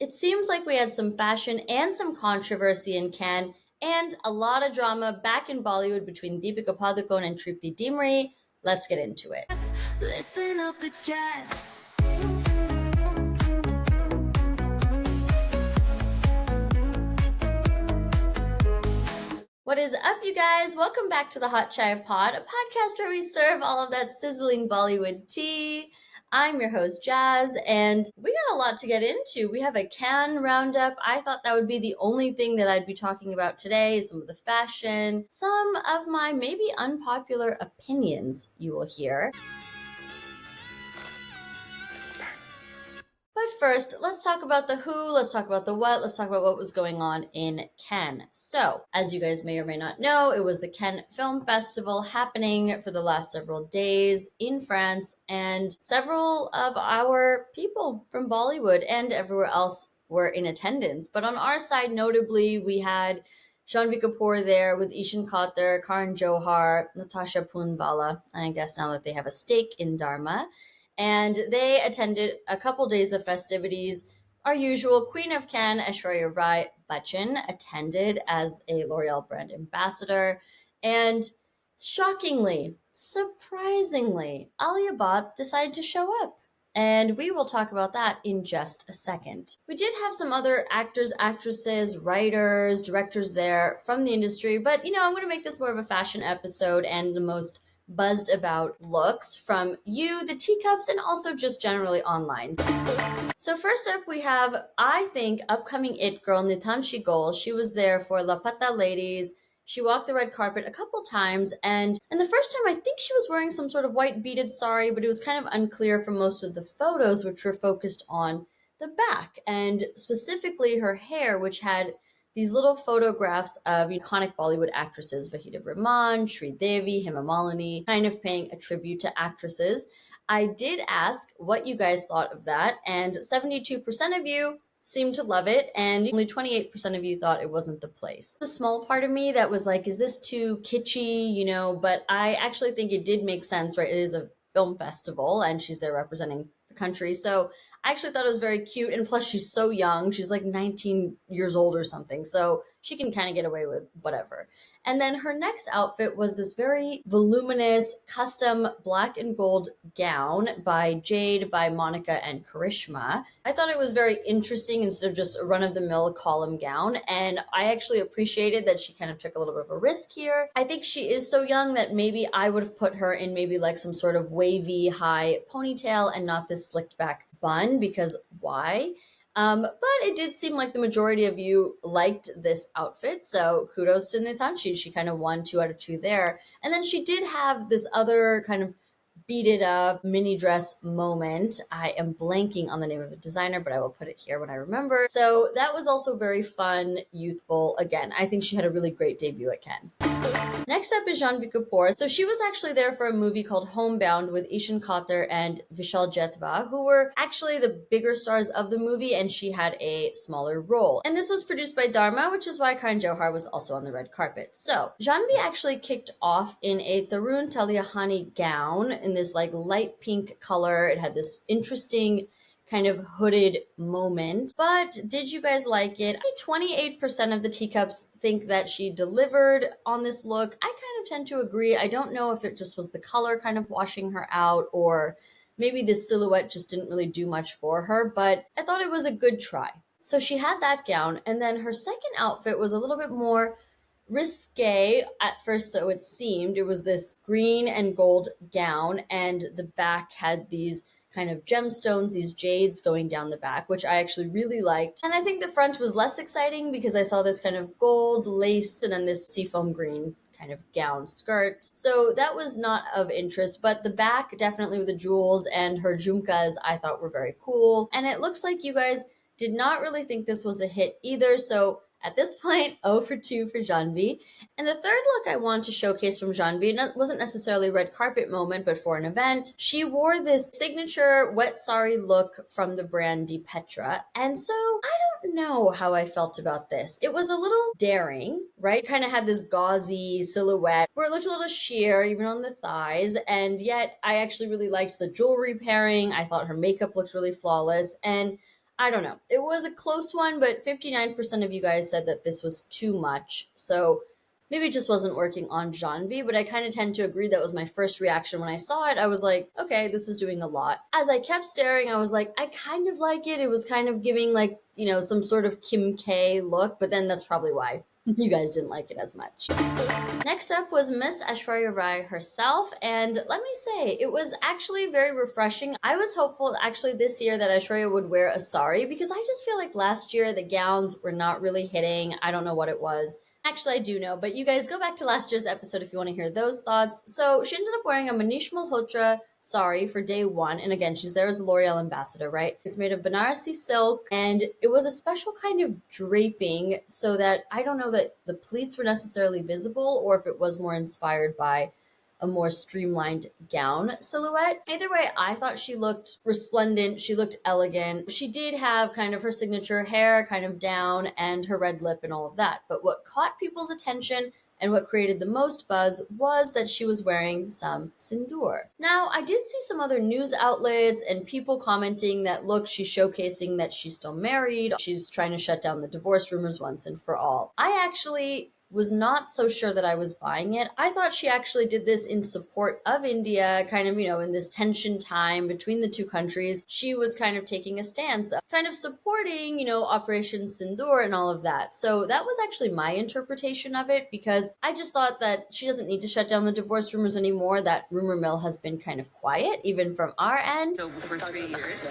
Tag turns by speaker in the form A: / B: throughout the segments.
A: It seems like we had some fashion and some controversy in Cannes, and a lot of drama back in Bollywood between Deepika Padukone and Tripti Dimri. Let's get into it.
B: Listen up, it's jazz.
A: What is up, you guys? Welcome back to the Hot Chai Pod, a podcast where we serve all of that sizzling Bollywood tea. I'm your host, Jazz, and we got a lot to get into. We have a Cannes roundup. I thought that would be the only thing that I'd be talking about today, some of the fashion, some of my maybe unpopular opinions you will hear. But first, let's talk about the who, let's talk about the what, let's talk about what was going on in Cannes. So, as you guys may or may not know, it was the Cannes Film Festival happening for the last several days in France, and several of our people from Bollywood and everywhere else were in attendance. But on our side, notably, we had Janhvi Kapoor there with Ishaan Khatter, Karan Johar, Natasha Poonwala, and I guess now that they have a stake in Dharma. And they attended a couple days of festivities. Our usual Queen of Cannes, Aishwarya Rai Bachchan, attended as a L'Oreal brand ambassador. And shockingly, surprisingly, Alia Bhatt decided to show up. And we will talk about that in just a second. We did have some other actors, actresses, writers, directors there from the industry, but I'm going to make this more of a fashion episode and the most buzzed about looks from you, the teacups, and also just generally online. So first up, we have, I think, upcoming it girl Nitanshi Goel. She was there for Laapataa Ladies. She walked the red carpet a couple times, and the first time I think she was wearing some sort of white beaded sari, but it was kind of unclear from most of the photos, which were focused on the back, and specifically her hair, which had these little photographs of iconic Bollywood actresses, Vahida Rahman, Sri Devi, Hema Malini, kind of paying a tribute to actresses. I did ask what you guys thought of that, and 72% of you seemed to love it, and only 28% of you thought it wasn't the place. The small part of me that was like, is this too kitschy, but I actually think it did make sense, right? It is a film festival, and she's there representing the country, so I actually thought it was very cute, and plus she's so young. She's like 19 years old or something, so she can kind of get away with whatever. And then her next outfit was this very voluminous custom black and gold gown by Jade, by Monica, and Karishma. I thought it was very interesting instead of just a run-of-the-mill column gown, and I actually appreciated that she kind of took a little bit of a risk here. I think she is so young that maybe I would have put her in maybe like some sort of wavy high ponytail and not this slicked back bun, because why? But it did seem like the majority of you liked this outfit, so kudos to Nitanshi. She kind of won 2 out of 2 there. And then she did have this other kind of beaded up mini dress moment. I am blanking on the name of the designer, but I will put it here when I remember. So that was also very fun, youthful. Again, I think she had a really great debut at Cannes. Next up is Janhvi Kapoor. So she was actually there for a movie called Homebound with Ishaan Khatter and Vishal Jetva, who were actually the bigger stars of the movie, and she had a smaller role. And this was produced by Dharma, which is why Karan Johar was also on the red carpet. So Janhvi actually kicked off in a Tarun Talihani gown in this like light pink color. It had this interesting kind of hooded moment. But did you guys like it? 28% of the teacups think that she delivered on this look. I kind of tend to agree. I don't know if it just was the color kind of washing her out, or maybe the silhouette just didn't really do much for her, but I thought it was a good try. So she had that gown, and then her second outfit was a little bit more risque at first, so it seemed. It was this green and gold gown, and the back had these kind of gemstones, these jades going down the back, which I actually really liked. And I think the front was less exciting because I saw this kind of gold lace and then this seafoam green kind of gown skirt. So that was not of interest, but the back, definitely with the jewels and her jhumkas, I thought were very cool. And it looks like you guys did not really think this was a hit either, so at this point, 0 for 2 for Janhvi. And the third look I want to showcase from Janhvi, and it wasn't necessarily a red carpet moment, but for an event, she wore this signature wet sari look from the brand Di Petra. And so I don't know how I felt about this. It was a little daring, right? Kind of had this gauzy silhouette where it looked a little sheer, even on the thighs. And yet I actually really liked the jewelry pairing. I thought her makeup looked really flawless. And I don't know. It was a close one, but 59% of you guys said that this was too much. So maybe it just wasn't working on Janhvi, but I kind of tend to agree. That was my first reaction when I saw it. I was like, okay, this is doing a lot. As I kept staring, I was like, I kind of like it. It was kind of giving like, some sort of Kim K look, but then that's probably why you guys didn't like it as much. Next up was Miss Aishwarya Rai herself, and let me say, it was actually very refreshing. I was hopeful actually this year that Aishwarya would wear a sari, because I just feel like last year the gowns were not really hitting. I don't know what it was. Actually, I do know, but you guys go back to last year's episode if you want to hear those thoughts. So she ended up wearing a Manish Malhotra sari for day one. And again, she's there as a L'Oreal ambassador, right? It's made of Banarasi silk, and it was a special kind of draping so that I don't know that the pleats were necessarily visible or if it was more inspired by a more streamlined gown silhouette. Either way, I thought she looked resplendent. She looked elegant. She did have kind of her signature hair kind of down and her red lip and all of that. But what caught people's attention and what created the most buzz was that she was wearing some sindoor. Now, I did see some other news outlets and people commenting that, look, she's showcasing that she's still married. She's trying to shut down the divorce rumors once and for all. I actually was not so sure that I was buying it. I thought she actually did this in support of India, kind of, in this tension time between the two countries. She was kind of taking a stance, kind of supporting, Operation Sindoor and all of that. So that was actually my interpretation of it, because I just thought that she doesn't need to shut down the divorce rumors anymore. That rumor mill has been kind of quiet, even from our end.
C: So for 3 years.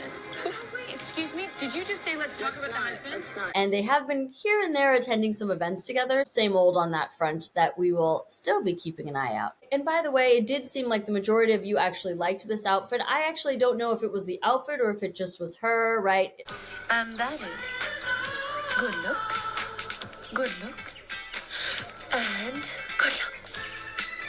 C: Excuse me, did you just say let's talk about the husband?
A: And they have been here and there attending some events together. Same old on that front, that we will still be keeping an eye out. And by the way, it did seem like the majority of you actually liked this outfit. I actually don't know if it was the outfit or if it just was her, right?
B: And that is good looks, and good looks.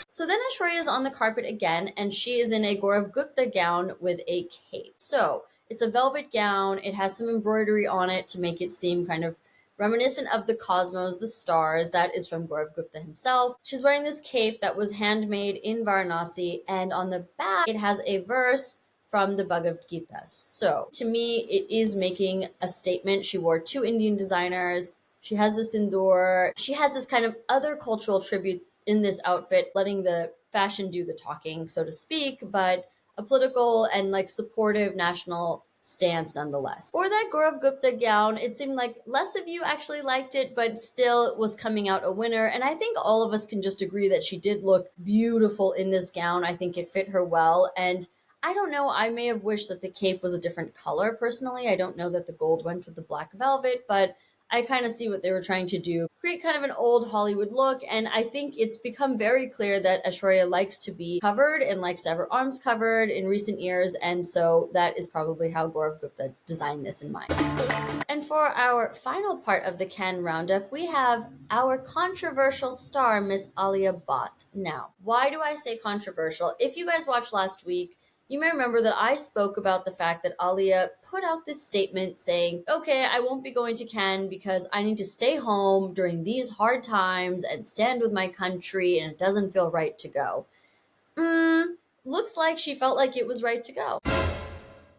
A: So then Aishwarya is on the carpet again, and she is in a Gaurav Gupta gown with a cape. So it's a velvet gown. It has some embroidery on it to make it seem kind of reminiscent of the cosmos, the stars. That is from Gaurav Gupta himself. She's wearing this cape that was handmade in Varanasi, and on the back it has a verse from the Bhagavad Gita. So to me, it is making a statement. She wore 2 Indian designers. She has the sindoor. She has this kind of other cultural tribute in this outfit, letting the fashion do the talking, so to speak, but a political and like supportive national stance nonetheless. For that Gaurav Gupta gown, it seemed like less of you actually liked it, but still was coming out a winner. And I think all of us can just agree that she did look beautiful in this gown. I think it fit her well. And I don't know, I may have wished that the cape was a different color personally. I don't know that the gold went with the black velvet, but I kind of see what they were trying to do. Create kind of an old Hollywood look, and I think it's become very clear that Aishwarya likes to be covered and likes to have her arms covered in recent years, and so that is probably how Gaurav Gupta designed this in mind. And for our final part of the Cannes roundup, we have our controversial star, Miss Alia Bhatt. Now, why do I say controversial? If you guys watched last week, you may remember that I spoke about the fact that Alia put out this statement saying, okay, I won't be going to Cannes because I need to stay home during these hard times and stand with my country, and it doesn't feel right to go. Looks like she felt like it was right to go.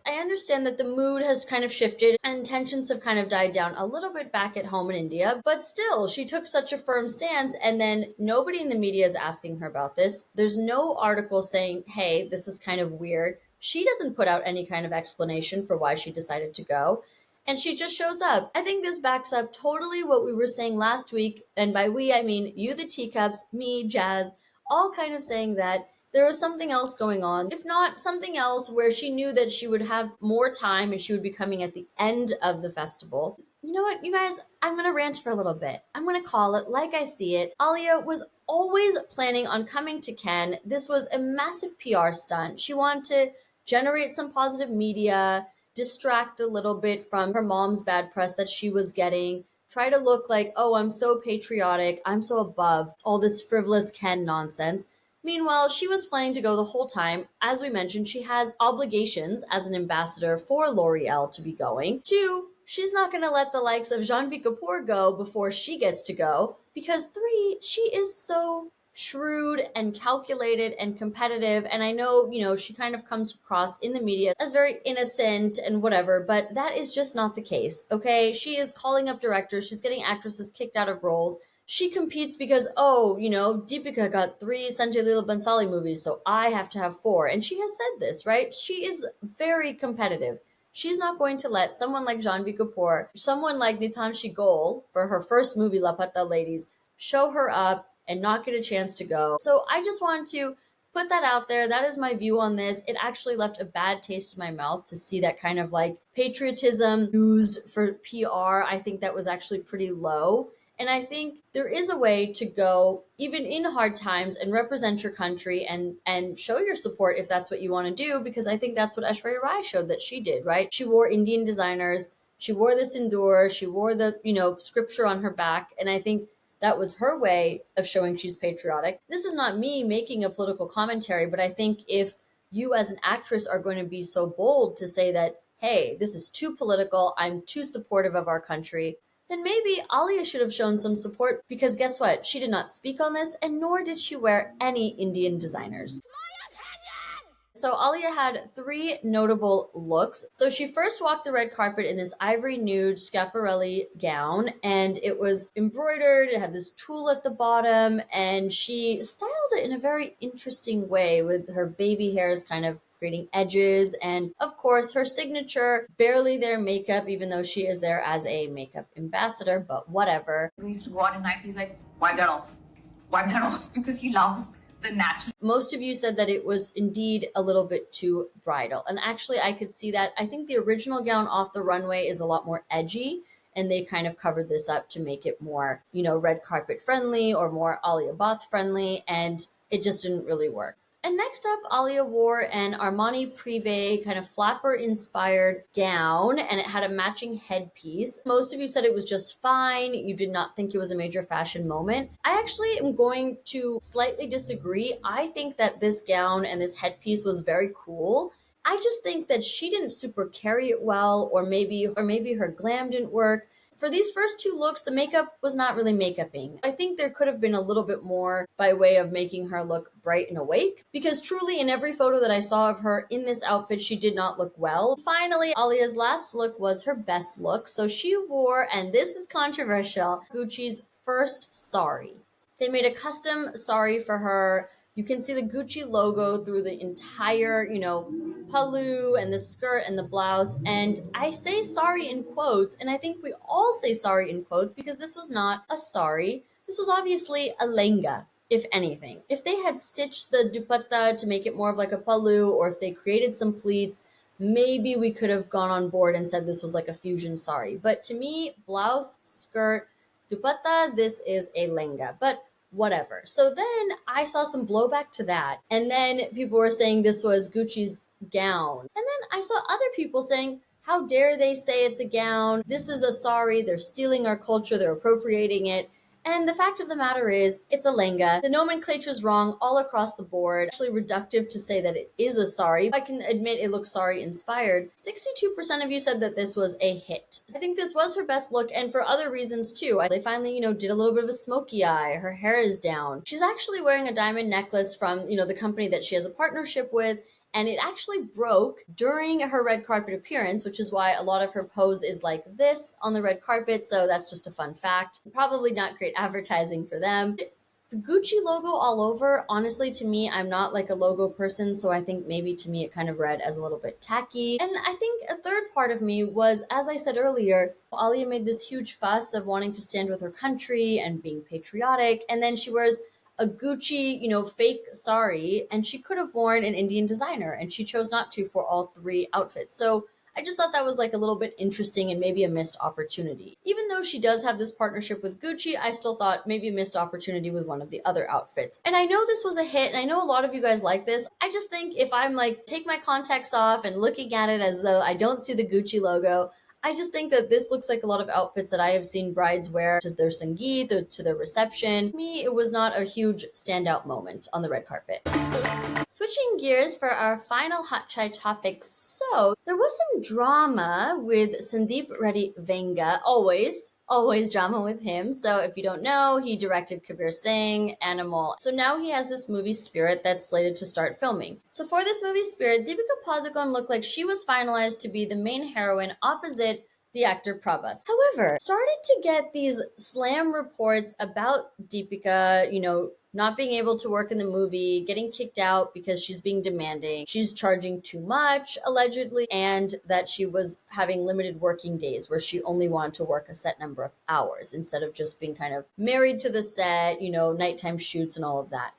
A: I understand that the mood has kind of shifted and tensions have kind of died down a little bit back at home in India, but still, she took such a firm stance, and then nobody in the media is asking her about this. There's no article saying, hey, this is kind of weird. She doesn't put out any kind of explanation for why she decided to go, and she just shows up. I think this backs up totally what we were saying last week, and by we, I mean you, the teacups, me, Jazz, all kind of saying that there was something else going on, if not something else where she knew that she would have more time and she would be coming at the end of the festival. You know what, you guys, I'm going to rant for a little bit. I'm going to call it like I see it. Alia was always planning on coming to Cannes. This was a massive PR stunt. She wanted to generate some positive media, distract a little bit from her mom's bad press that she was getting, try to look like, oh, I'm so patriotic, I'm so above all this frivolous Cannes nonsense. Meanwhile, she was planning to go the whole time. As we mentioned, she has obligations as an ambassador for L'Oreal to be going. 2, she's not going to let the likes of Janhvi Kapoor go before she gets to go. Because 3, she is so shrewd and calculated and competitive. And I know, she kind of comes across in the media as very innocent and whatever, but that is just not the case, okay? She is calling up directors, she's getting actresses kicked out of roles. She competes because, Deepika got 3 Sanjay Leela Bhansali movies, so I have to have 4. And she has said this, right? She is very competitive. She's not going to let someone like Janhvi Kapoor, someone like Nitanshi Goel, for her first movie, Laapataa Ladies, show her up and not get a chance to go. So I just want to put that out there. That is my view on this. It actually left a bad taste in my mouth to see that kind of like patriotism used for PR. I think that was actually pretty low. And I think there is a way to go, even in hard times, and represent your country and show your support if that's what you want to do, because I think that's what Aishwarya Rai showed that she did, right? She wore Indian designers, she wore the sindoor, she wore the, scripture on her back. And I think that was her way of showing she's patriotic. This is not me making a political commentary, but I think if you as an actress are going to be so bold to say that, hey, this is too political, I'm too supportive of our country, then maybe Alia should have shown some support, because guess what? She did not speak on this, and nor did she wear any Indian designers. So Alia had 3 notable looks. So she first walked the red carpet in this ivory nude Schiaparelli gown, and it was embroidered. It had this tulle at the bottom, and she styled it in a very interesting way with her baby hairs kind of creating edges, and of course her signature barely there makeup, even though she is there as a makeup ambassador, but whatever.
D: We used to go out at night, he's like, wipe that off, because he loves the natural.
A: Most of you said that it was indeed a little bit too bridal, and actually I could see that. I think the original gown off the runway is a lot more edgy, and they kind of covered this up to make it more, red carpet friendly or more Alia Bhatt friendly, and it just didn't really work. And next up, Alia wore an Armani Privé kind of flapper-inspired gown, and it had a matching headpiece. Most of you said it was just fine. You did not think it was a major fashion moment. I actually am going to slightly disagree. I think that this gown and this headpiece was very cool. I just think that she didn't super carry it well, or maybe her glam didn't work. For these first 2 looks, the makeup was not really makeuping. I think there could have been a little bit more by way of making her look bright and awake, because truly in every photo that I saw of her in this outfit, she did not look well. Finally, Alia's last look was her best look. So she wore, and this is controversial, Gucci's first sari. They made a custom sari for her. You can see the Gucci logo through the entire, pallu and the skirt and the blouse. And I say sari in quotes, and I think we all say sari in quotes, because this was not a sari. This was obviously a lehenga, if anything. If they had stitched the dupatta to make it more of like a pallu, or if they created some pleats, maybe we could have gone on board and said this was like a fusion sari. But to me, blouse, skirt, dupatta, this is a lehenga. But whatever. So then I saw some blowback to that. And then people were saying this was Gucci's gown. And then I saw other people saying, how dare they say it's a gown? This is a sari. They're stealing our culture. They're appropriating it. And the fact of the matter is, it's a lehenga. The nomenclature is wrong all across the board. Actually reductive to say that it is a sari. I can admit it looks sari inspired. 62% of you said that this was a hit. I think this was her best look, and for other reasons too. They finally, did a little bit of a smoky eye. Her hair is down. She's actually wearing a diamond necklace from, the company that she has a partnership with. And it actually broke during her red carpet appearance, which is why a lot of her pose is like this on the red carpet. So that's just a fun fact. Probably not great advertising for them. The Gucci logo all over, honestly, to me, I'm not like a logo person, so I think maybe to me it kind of read as a little bit tacky. And I think a third part of me was, as I said earlier, Alia made this huge fuss of wanting to stand with her country and being patriotic, and then she wears a Gucci, fake sari, and she could have worn an Indian designer, and she chose not to for all 3 outfits. So I just thought that was like a little bit interesting and maybe a missed opportunity. Even though she does have this partnership with Gucci, I still thought maybe a missed opportunity with one of the other outfits. And I know this was a hit, and I know a lot of you guys like this. I just think if I'm like, take my contacts off and looking at it as though I don't see the Gucci logo, I just think that this looks like a lot of outfits that I have seen brides wear to their sangeet or to their reception. To me, it was not a huge standout moment on the red carpet. Switching gears for our final hot chai topic. So there was some drama with Sandeep Reddy Vanga, always always drama with him. So if you don't know, he directed Kabir Singh, Animal. So now he has this movie Spirit that's slated to start filming. So for this movie Spirit, Deepika Padukone looked like she was finalized to be the main heroine opposite the actor Prabhas. However, started to get these slam reports about Deepika, not being able to work in the movie, getting kicked out because she's being demanding, she's charging too much, allegedly, and that she was having limited working days where she only wanted to work a set number of hours instead of just being kind of married to the set, nighttime shoots and all of that.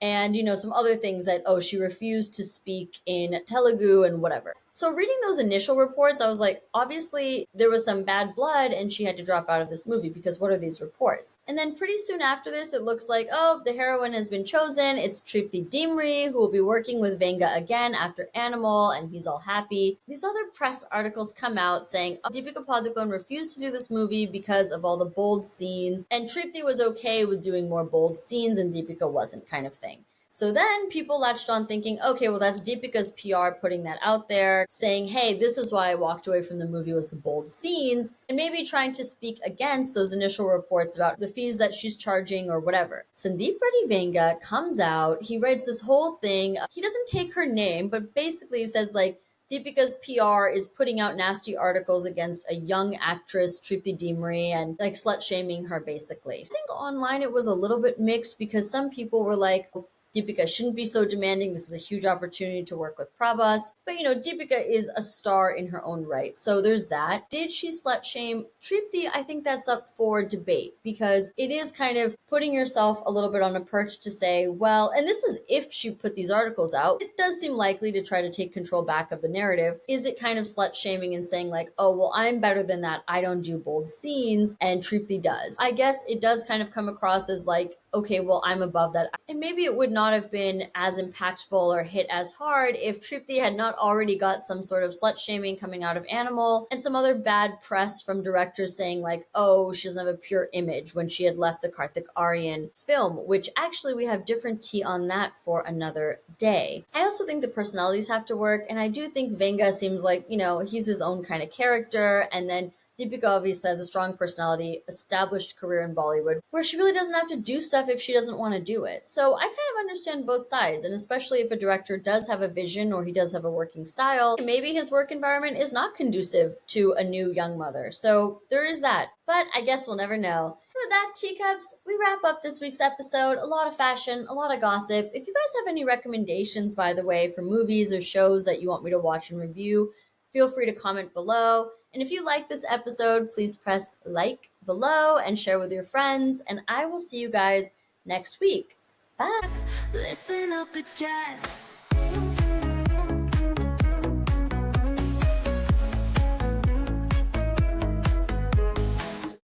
A: And, some other things that, she refused to speak in Telugu and whatever. So reading those initial reports, I was like, obviously there was some bad blood and she had to drop out of this movie because what are these reports? And then pretty soon after this, it looks like, the heroine has been chosen. It's Tripti Dimri, who will be working with Vanga again after Animal, and he's all happy. These other press articles come out saying, Deepika Padukone refused to do this movie because of all the bold scenes, and Tripti was okay with doing more bold scenes and Deepika wasn't, kind of thing. So then people latched on thinking, okay, well, that's Deepika's PR putting that out there, saying, hey, this is why I walked away from the movie was the bold scenes, and maybe trying to speak against those initial reports about the fees that she's charging or whatever. Sandeep Reddy Vanga comes out, he writes this whole thing. He doesn't take her name, but basically says, Deepika's PR is putting out nasty articles against a young actress, Tripti Dimri, and slut-shaming her, basically. I think online it was a little bit mixed because some people were like, Deepika shouldn't be so demanding. This is a huge opportunity to work with Prabhas. But, Deepika is a star in her own right. So there's that. Did she slut shame Tripti? I think that's up for debate because it is kind of putting yourself a little bit on a perch to say, well, and this is if she put these articles out, it does seem likely to try to take control back of the narrative. Is it kind of slut shaming and saying oh, well, I'm better than that. I don't do bold scenes and Tripti does. I guess it does kind of come across as okay, well, I'm above that. And maybe it would not have been as impactful or hit as hard if Tripti had not already got some sort of slut shaming coming out of Animal and some other bad press from directors saying oh, she doesn't have a pure image when she had left the Karthik Aryan film, which actually we have different tea on that for another day. I also think the personalities have to work, and I do think Vanga seems like, he's his own kind of character, and then Deepika obviously has a strong personality, established career in Bollywood, where she really doesn't have to do stuff if she doesn't want to do it. So I kind of understand both sides, and especially if a director does have a vision or he does have a working style, maybe his work environment is not conducive to a new young mother. So there is that. But I guess we'll never know. With that, teacups, we wrap up this week's episode. A lot of fashion, a lot of gossip. If you guys have any recommendations, by the way, for movies or shows that you want me to watch and review, feel free to comment below. And if you like this episode, please press like below and share with your friends. And I will see you guys next week. Bye.
B: Listen up, it's jazz.